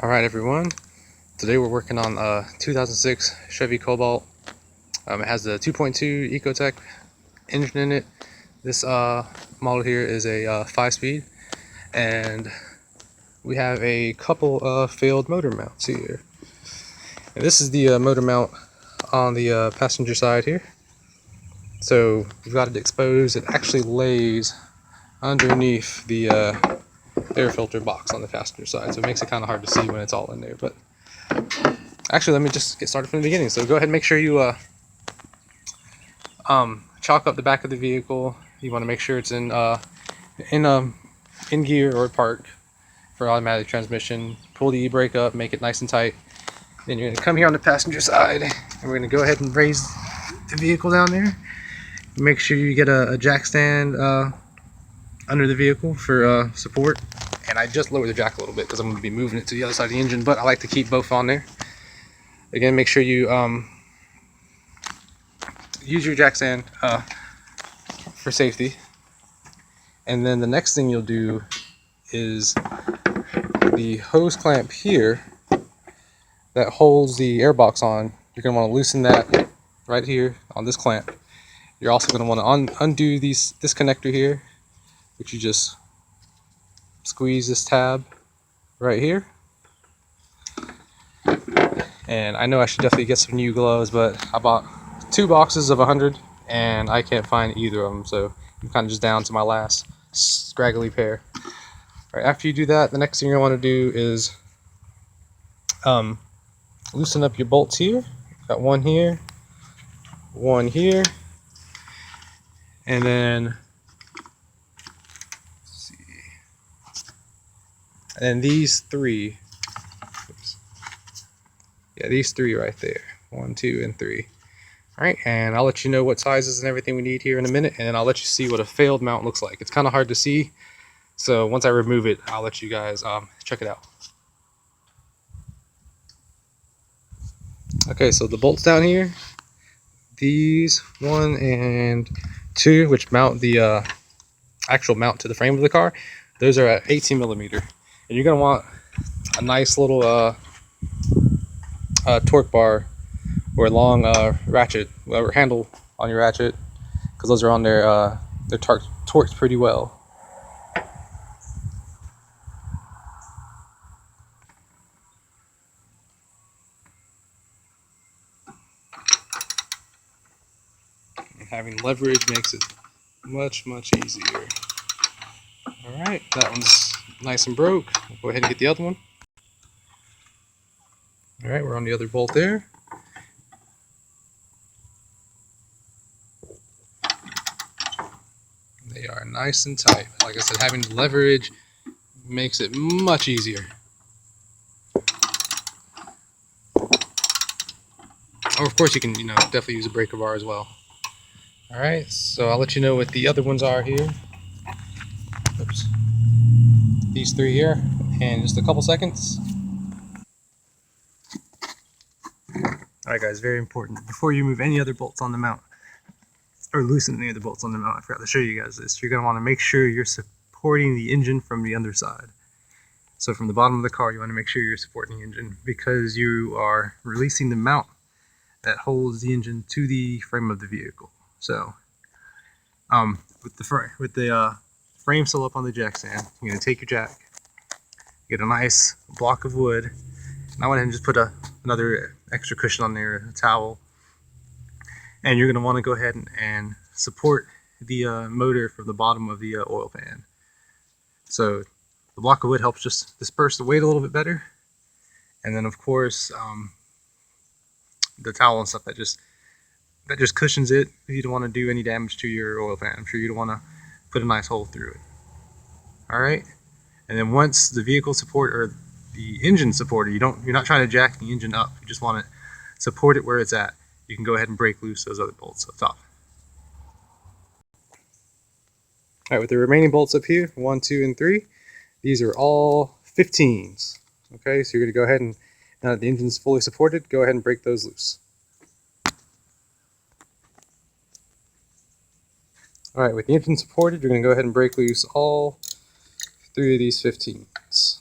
Alright everyone, today we're working on a 2006 Chevy Cobalt. It has the 2.2 ecotec engine in it. This model here is a 5-speed, and we have a couple of failed motor mounts here. And this is the motor mount on the passenger side here. So we've got it exposed. It actually lays underneath the air filter box on the passenger side, so it makes it kind of hard to see when it's all in there. But actually, let me just get started from the beginning. So go ahead and make sure you chalk up the back of the vehicle. You want to make sure it's in gear or park for automatic transmission. Pull the e-brake up, make it nice and tight. Then you're going to come here on the passenger side, and we're going to go ahead and raise the vehicle down there. Make sure you get a jack stand under the vehicle for support. And I just lowered the jack a little bit because I'm going to be moving it to the other side of the engine, but I like to keep both on there. Again, make sure you use your jack stand for safety. And then the next thing you'll do is the hose clamp here that holds the airbox on. You're going to want to loosen that right here on this clamp. You're also going to want to undo this connector here, which you just squeeze this tab right here. And I know I should definitely get some new gloves, but I bought 2 boxes of 100 and I can't find either of them, so I'm kind of just down to my last scraggly pair. Alright, after you do that, the next thing you're going to want to do is loosen up your bolts here. Got one here, and then these three. Oops. Yeah, these 3 right there. 1, 2, and 3. Alright, and I'll let you know what sizes and everything we need here in a minute, and then I'll let you see what a failed mount looks like. It's kind of hard to see, so once I remove it, I'll let you guys check it out. Okay, so the bolts down here, these 1 and 2, which mount the actual mount to the frame of the car, those are at 18 millimeter. And you're going to want a nice little torque bar or a long ratchet, or handle on your ratchet, because those are on there, they're torqued pretty well. And having leverage makes it much easier. Alright, that one's nice and broke. We'll go ahead and get the other one. Alright, we're on the other bolt there. They are nice and tight. Like I said, having leverage makes it much easier. Or of course you can, definitely use a breaker bar as well. Alright, so I'll let you know what the other ones are here. Oops. These 3 here in just a couple seconds. Alright guys, very important. Before you move any other bolts on the mount, or loosen any of the bolts on the mount, I forgot to show you guys this. You're going to want to make sure you're supporting the engine from the underside. So from the bottom of the car, you want to make sure you're supporting the engine, because you are releasing the mount that holds the engine to the frame of the vehicle. So with the frame still up on the jack stand, you're going to take your jack, get a nice block of wood, and I went ahead and just put another extra cushion on there, a towel. And you're going to want to go ahead and support the motor from the bottom of the oil pan. So the block of wood helps just disperse the weight a little bit better. And then of course the towel and stuff that just cushions it if you don't want to do any damage to your oil pan. I'm sure you don't want to put a nice hole through it. Alright, and then once the vehicle support, or the engine supported, you're not trying to jack the engine up, you just want to support it where it's at. You can go ahead and break loose those other bolts up top. Alright, with the remaining bolts up here, 1, 2, and 3, these are all 15s. Okay, so you're going to go ahead and, now that the engine's fully supported, go ahead and break those loose. Alright, with the engine supported, you're going to go ahead and break loose all 3 of these 15s.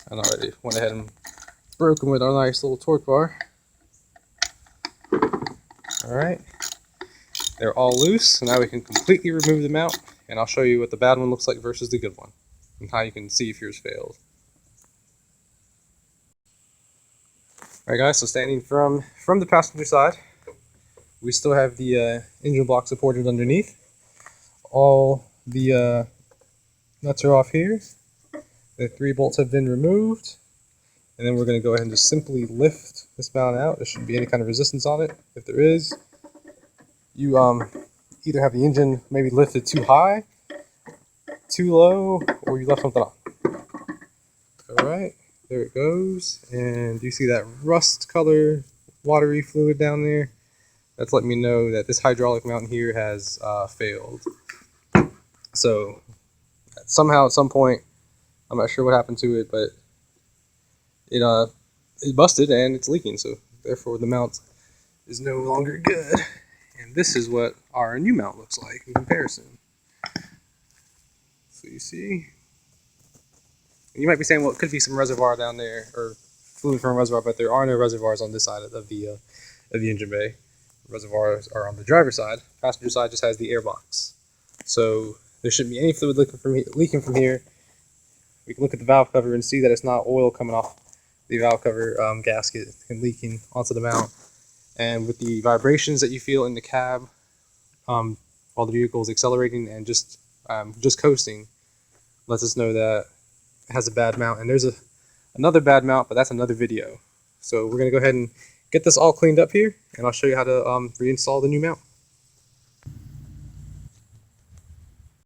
And already went ahead and broke them with our nice little torque bar. Alright, they're all loose, so now we can completely remove the mount, and I'll show you what the bad one looks like versus the good one, and how you can see if yours failed. Alright guys, so standing from the passenger side, we still have the engine block supported underneath. All the nuts are off here. The 3 bolts have been removed. And then we're going to go ahead and just simply lift this mount out. There shouldn't be any kind of resistance on it. If there is, you either have the engine maybe lifted too high, too low, or you left something on. Alright, there it goes. And you see that rust color, watery fluid down there? That's letting me know that this hydraulic mount here has failed. So somehow at some point, I'm not sure what happened to it, but it busted and it's leaking, so therefore the mount is no longer good. And this is what our new mount looks like in comparison. So you see, and you might be saying, well, it could be some reservoir down there, or fluid from a reservoir, but there are no reservoirs on this side of the engine bay. Reservoirs are on the driver's side. Passenger side just has the air box, so there shouldn't be any fluid leaking from here. We can look at the valve cover and see that it's not oil coming off the valve cover gasket and leaking onto the mount. And with the vibrations that you feel in the cab while the vehicle is accelerating and just coasting, lets us know that it has a bad mount. And there's another bad mount, but that's another video. So we're going to go ahead and get this all cleaned up here, and I'll show you how to reinstall the new mount.